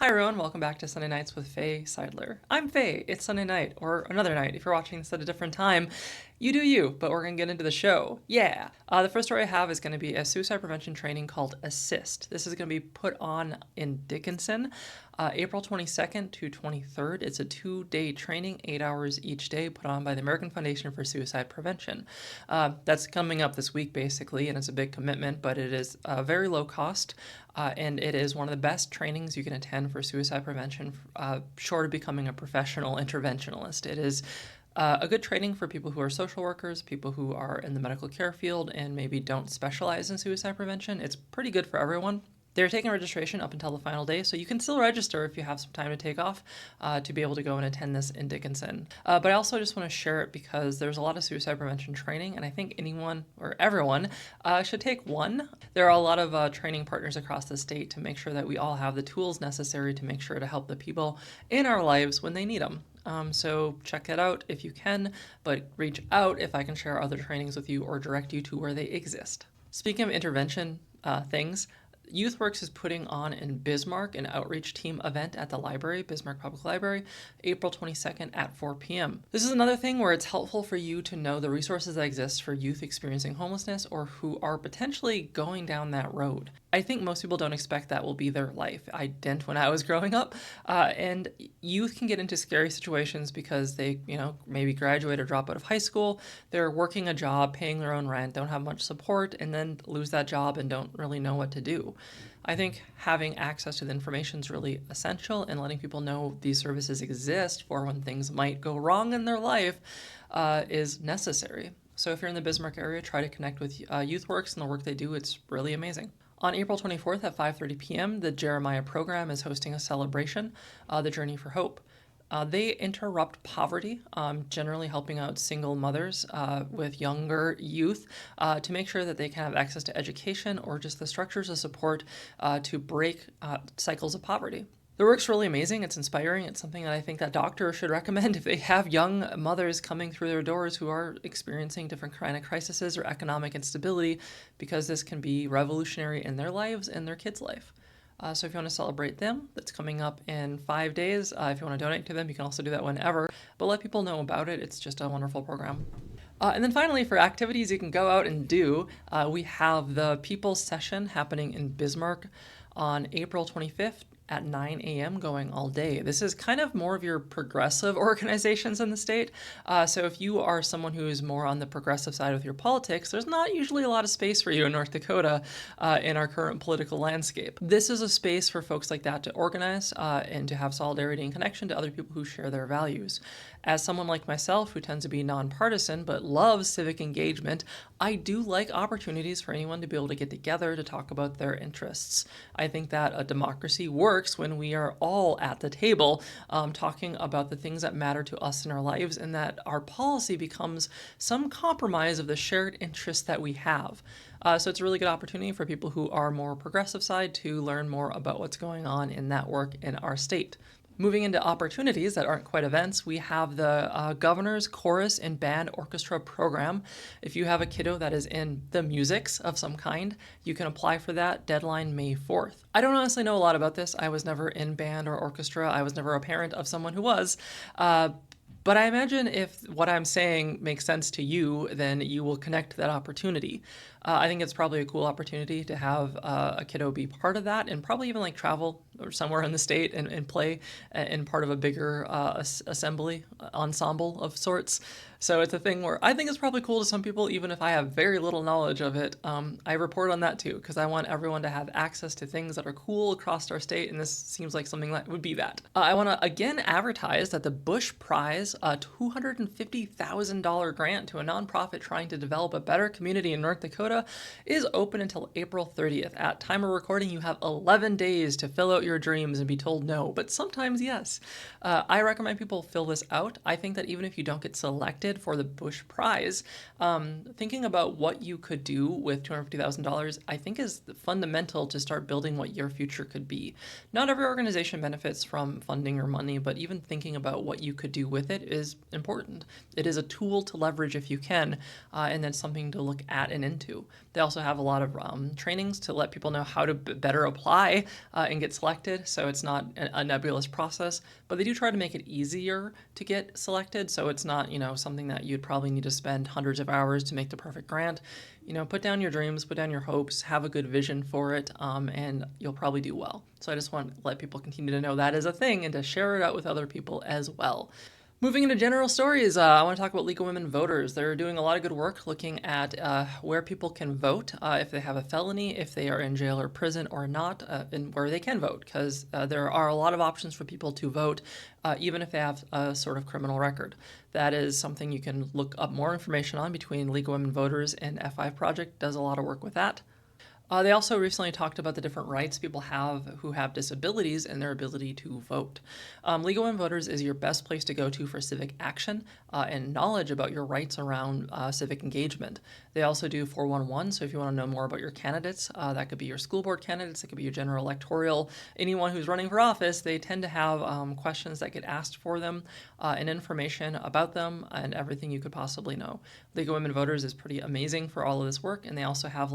Hi everyone, welcome back to Sunday Nights with Faye Seidler. I'm Faye, it's Sunday night, or another night. If you're watching this at a different time, you do you, but we're going to get into the show. Yeah! The first story I have is going to be a suicide prevention training called Assist. This is going to be put on in Dickinson, April 22nd to 23rd. It's a 2-day training, 8 hours each day, put on by the American Foundation for Suicide Prevention. That's coming up this week, basically, and it's a big commitment, but it is very low cost. And it is one of the best trainings you can attend for suicide prevention, short of becoming a professional interventionalist. It is a good training for people who are social workers, people who are in the medical care field and maybe don't specialize in suicide prevention. It's pretty good for everyone. They're taking registration up until the final day, so you can still register if you have some time to take off to be able to go and attend this in Dickinson. But I also just want to share it because there's a lot of suicide prevention training, and I think anyone or everyone should take one. There are a lot of training partners across the state to make sure that we all have the tools necessary to make sure to help the people in our lives when they need them. So check it out if you can, but reach out if I can share other trainings with you or direct you to where they exist. Speaking of intervention things, YouthWorks is putting on in Bismarck an outreach team event at the library, Bismarck Public Library, April 22nd at 4 p.m. This is another thing where it's helpful for you to know the resources that exist for youth experiencing homelessness or who are potentially going down that road. I think most people don't expect that will be their life. I didn't when I was growing up. And youth can get into scary situations because they, maybe graduate or drop out of high school. They're working a job, paying their own rent, don't have much support, and then lose that job and don't really know what to do. I think having access to the information is really essential, and letting people know these services exist for when things might go wrong in their life is necessary. So if you're in the Bismarck area, try to connect with YouthWorks and the work they do. It's really amazing. On April 24th at 5:30 p.m., the Jeremiah program is hosting a celebration, The Journey for Hope. They interrupt poverty, generally helping out single mothers with younger youth to make sure that they can have access to education or just the structures of support to break cycles of poverty. The work's really amazing. It's inspiring. It's something that I think that doctors should recommend if they have young mothers coming through their doors who are experiencing different kind of crises or economic instability, because this can be revolutionary in their lives and their kids' life. So if you want to celebrate them, that's coming up in 5 days. If you want to donate to them, you can also do that whenever. But let people know about it. It's just a wonderful program. And then finally, for activities you can go out and do, we have the People's Session happening in Bismarck on April 25th at 9 a.m. going all day. This is kind of more of your progressive organizations in the state. So if you are someone who is more on the progressive side with your politics, there's not usually a lot of space for you in North Dakota in our current political landscape. This is a space for folks like that to organize and to have solidarity and connection to other people who share their values. As someone like myself who tends to be nonpartisan but loves civic engagement, I do like opportunities for anyone to be able to get together to talk about their interests. I think that a democracy works when we are all at the table talking about the things that matter to us in our lives, and that our policy becomes some compromise of the shared interests that we have. So it's a really good opportunity for people who are more progressive side to learn more about what's going on in that work in our state. Moving into opportunities that aren't quite events, we have the Governor's Chorus and Band Orchestra program. If you have a kiddo that is in the musics of some kind, you can apply for that. Deadline May 4th. I don't honestly know a lot about this. I was never in band or orchestra. I was never a parent of someone who was. But I imagine if what I'm saying makes sense to you, then you will connect to that opportunity. I think it's probably a cool opportunity to have a kiddo be part of that, and probably even like travel or somewhere in the state and play in part of a bigger ensemble of sorts. So it's a thing where I think it's probably cool to some people, even if I have very little knowledge of it. I report on that too, because I want everyone to have access to things that are cool across our state, and this seems like something that would be that. I want to again advertise that the Bush Prize, a $250,000 grant to a nonprofit trying to develop a better community in North Dakota, is open until April 30th. At time of recording, you have 11 days to fill out your dreams and be told no, but sometimes yes. I recommend people fill this out. I think that even if you don't get selected for the Bush Prize, thinking about what you could do with $250,000, I think is fundamental to start building what your future could be. Not every organization benefits from funding or money, but even thinking about what you could do with it is important. It is a tool to leverage if you can, and then something to look at and into. do. They also have a lot of trainings to let people know how to better apply and get selected, so it's not a nebulous process, but they do try to make it easier to get selected, so it's not, something that you'd probably need to spend hundreds of hours to make the perfect grant. Put down your dreams, put down your hopes, have a good vision for it, and you'll probably do well. So I just want to let people continue to know that is a thing and to share it out with other people as well. Moving into general stories, I want to talk about League of Women Voters. They're doing a lot of good work looking at where people can vote, if they have a felony, if they are in jail or prison or not, and where they can vote, because there are a lot of options for people to vote, even if they have a sort of criminal record. That is something you can look up more information on between League of Women Voters and F5 Project, does a lot of work with that. They also recently talked about the different rights people have who have disabilities and their ability to vote. League of Women Voters is your best place to go to for civic action and knowledge about your rights around civic engagement. They also do 411, so if you want to know more about your candidates, that could be your school board candidates, it could be your general electoral, anyone who's running for office, they tend to have questions that get asked for them and information about them and everything you could possibly know. League of Women Voters is pretty amazing for all of this work, and they also have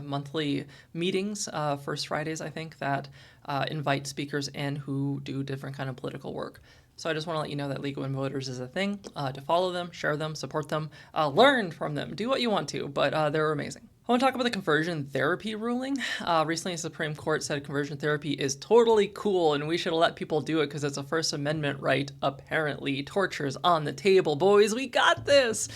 monthly meetings, first Fridays, I think, that invite speakers in who do different kind of political work. So I just want to let you know that League of Women Voters is a thing, to follow them, share them, support them, learn from them, do what you want to, but they're amazing. I want to talk about the conversion therapy ruling. Recently, the Supreme Court said conversion therapy is totally cool and we should let people do it because it's a First Amendment right. Apparently, torture's on the table, boys. We got this.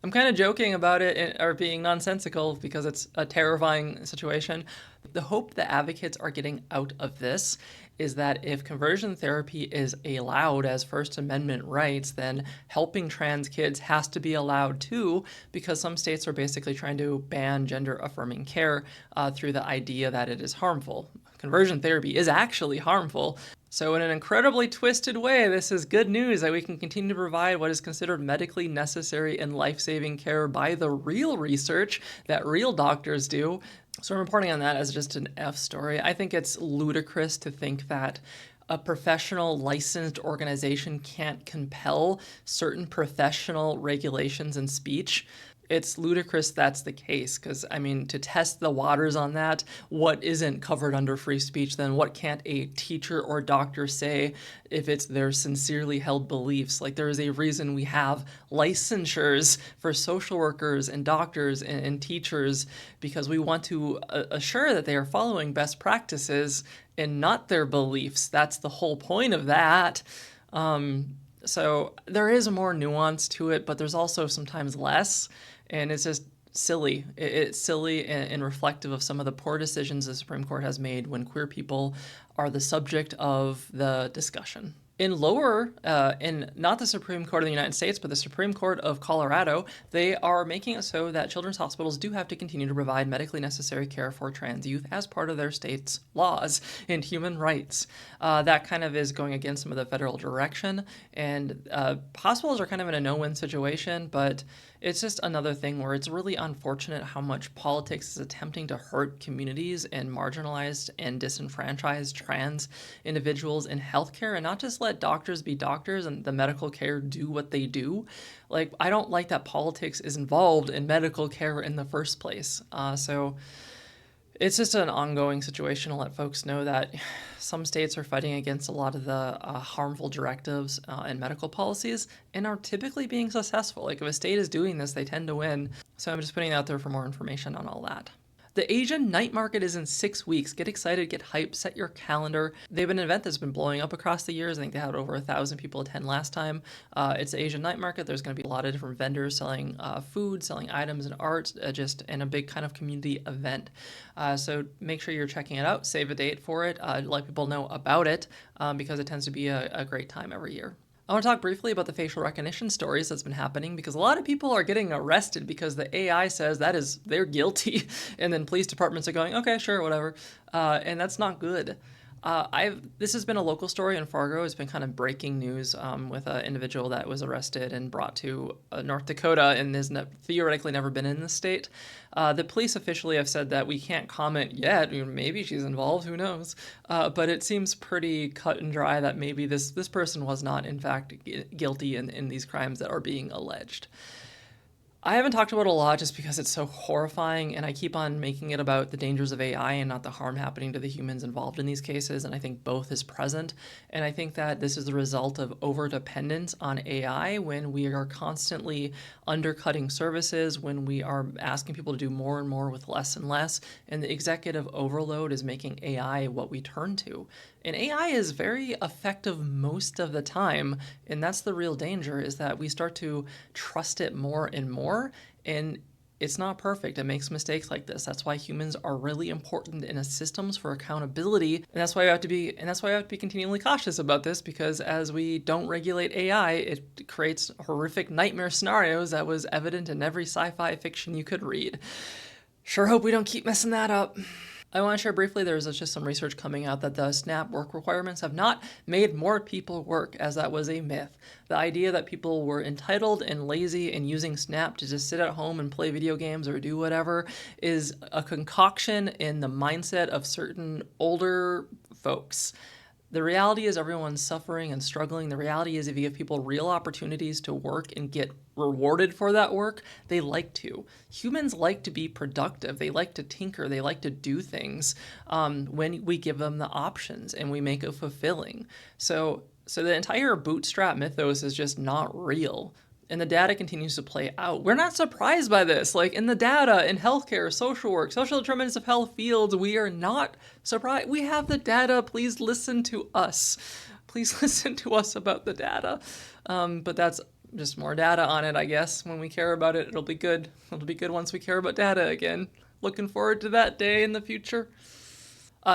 I'm kind of joking about it or being nonsensical because it's a terrifying situation. The hope that advocates are getting out of this is that if conversion therapy is allowed as First Amendment rights, then helping trans kids has to be allowed too, because some states are basically trying to ban gender-affirming care through the idea that it is harmful. Conversion therapy is actually harmful. So in an incredibly twisted way, this is good news that we can continue to provide what is considered medically necessary and life-saving care by the real research that real doctors do. So I'm reporting on that as just an F story. I think it's ludicrous to think that a professional licensed organization can't compel certain professional regulations and speech. It's ludicrous that's the case, because, to test the waters on that, what isn't covered under free speech, then what can't a teacher or doctor say if it's their sincerely held beliefs? There is a reason we have licensures for social workers and doctors and teachers, because we want to assure that they are following best practices and not their beliefs. That's the whole point of that. So there is more nuance to it, but there's also sometimes less. And it's just silly. It's silly and reflective of some of the poor decisions the Supreme Court has made when queer people are the subject of the discussion. In not the Supreme Court of the United States, but the Supreme Court of Colorado, they are making it so that children's hospitals do have to continue to provide medically necessary care for trans youth as part of their state's laws and human rights. That kind of is going against some of the federal direction, and hospitals are kind of in a no-win situation, but it's just another thing where it's really unfortunate how much politics is attempting to hurt communities and marginalized and disenfranchised trans individuals in healthcare, and not just let doctors be doctors and the medical care do what they do. I don't like that politics is involved in medical care in the first place. So it's just an ongoing situation to let folks know that some states are fighting against a lot of the harmful directives and medical policies and are typically being successful. If a state is doing this, they tend to win. So I'm just putting it out there for more information on all that. The Asian night market is in 6 weeks. Get excited, get hyped, set your calendar. They have an event that's been blowing up across the years. I think they had over 1,000 people attend last time. It's the Asian night market. There's going to be a lot of different vendors selling food, selling items and art, and a big kind of community event. So make sure you're checking it out. Save a date for it. Let people know about it because it tends to be a great time every year. I want to talk briefly about the facial recognition stories that's been happening, because a lot of people are getting arrested because the AI says they're guilty, and then police departments are going, okay, sure, whatever, and that's not good. This has been a local story in Fargo. It's been kind of breaking news with an individual that was arrested and brought to North Dakota and has theoretically never been in the state. The police officially have said that we can't comment yet. Maybe she's involved, who knows? But it seems pretty cut and dry that maybe this person was not, in fact, guilty in these crimes that are being alleged. I haven't talked about it a lot just because it's so horrifying, and I keep on making it about the dangers of AI and not the harm happening to the humans involved in these cases, and I think both is present. And I think that this is the result of over-dependence on AI when we are constantly undercutting services, when we are asking people to do more and more with less and less, and the executive overload is making AI what we turn to. And AI is very effective most of the time, and that's the real danger, is that we start to trust it more and more, and it's not perfect. It makes mistakes like this. That's why humans are really important in systems for accountability, and that's why we have to be continually cautious about this, because as we don't regulate AI, it creates horrific nightmare scenarios that was evident in every sci-fi fiction you could read. Sure hope we don't keep messing that up. I want to share briefly, there's just some research coming out that the SNAP work requirements have not made more people work, as that was a myth. The idea that people were entitled and lazy and using SNAP to just sit at home and play video games or do whatever is a concoction in the mindset of certain older folks. The reality is everyone's suffering and struggling. The reality is if you give people real opportunities to work and get rewarded for that work, they like to. Humans like to be productive. They like to tinker. They like to do things when we give them the options and we make it fulfilling. So the entire bootstrap mythos is just not real. And the data continues to play out. We're not surprised by this. Like in the data, in healthcare, social work, social determinants of health fields, we are not surprised. We have the data. Please listen to us. Please listen to us about the data. But that's just more data on it, I guess. When we care about it, it'll be good. It'll be good once we care about data again. Looking forward to that day in the future.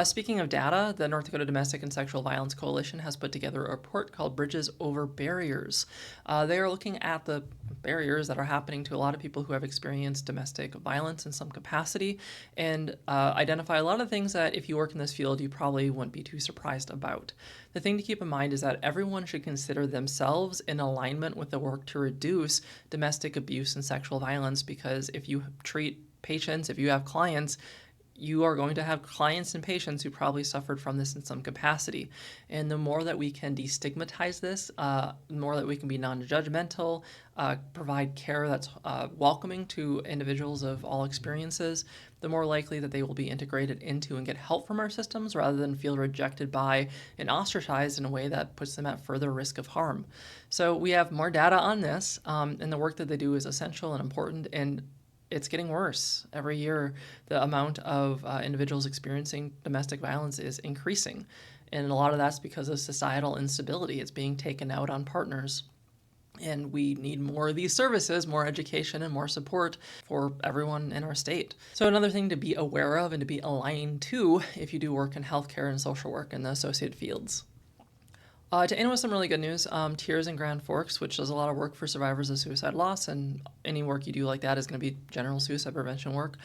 Speaking of data, the North Dakota Domestic and Sexual Violence Coalition has put together a report called Bridges Over Barriers. They are looking at the barriers that are happening to a lot of people who have experienced domestic violence in some capacity, and identify a lot of things that if you work in this field, you probably wouldn't be too surprised about. The thing to keep in mind is that everyone should consider themselves in alignment with the work to reduce domestic abuse and sexual violence, because if you treat patients, if you have clients, you are going to have clients and patients who probably suffered from this in some capacity. And the more that we can destigmatize this, the more that we can be non-judgmental, provide care that's welcoming to individuals of all experiences, the more likely that they will be integrated into and get help from our systems rather than feel rejected by and ostracized in a way that puts them at further risk of harm. So we have more data on this, and the work that they do is essential and important, and it's getting worse. Every year, the amount of individuals experiencing domestic violence is increasing. And a lot of that's because of societal instability. It's being taken out on partners. And we need more of these services, more education, and more support for everyone in our state. So another thing to be aware of and to be aligned to if you do work in healthcare and social work and the associated fields. To end with some really good news, Tears in Grand Forks, which does a lot of work for survivors of suicide loss, and any work you do like that is going to be general suicide prevention work.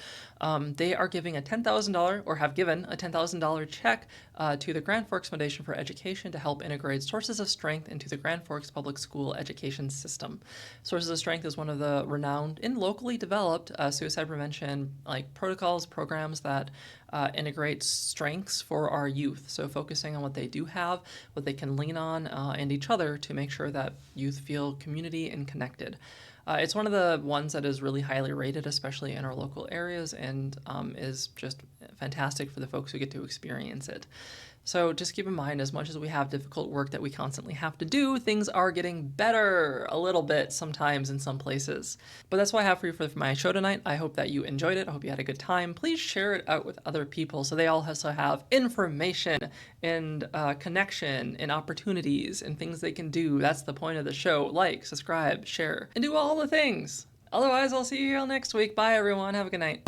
They are giving a $10,000, or have given a $10,000 check to the Grand Forks Foundation for Education to help integrate Sources of Strength into the Grand Forks Public School education system. Sources of Strength is one of the renowned and locally developed suicide prevention protocols, programs that integrate strengths for our youth. So focusing on what they do have, what they can lean on, and each other to make sure that youth feel community and connected. It's one of the ones that is really highly rated, especially in our local areas, and is just fantastic for the folks who get to experience it. So just keep in mind, as much as we have difficult work that we constantly have to do, things are getting better a little bit sometimes in some places. But that's what I have for you for my show tonight. I hope that you enjoyed it. I hope you had a good time. Please share it out with other people so they also have information and connection and opportunities and things they can do. That's the point of the show. Like, subscribe, share, and do all the things. Otherwise, I'll see you all next week. Bye, everyone. Have a good night.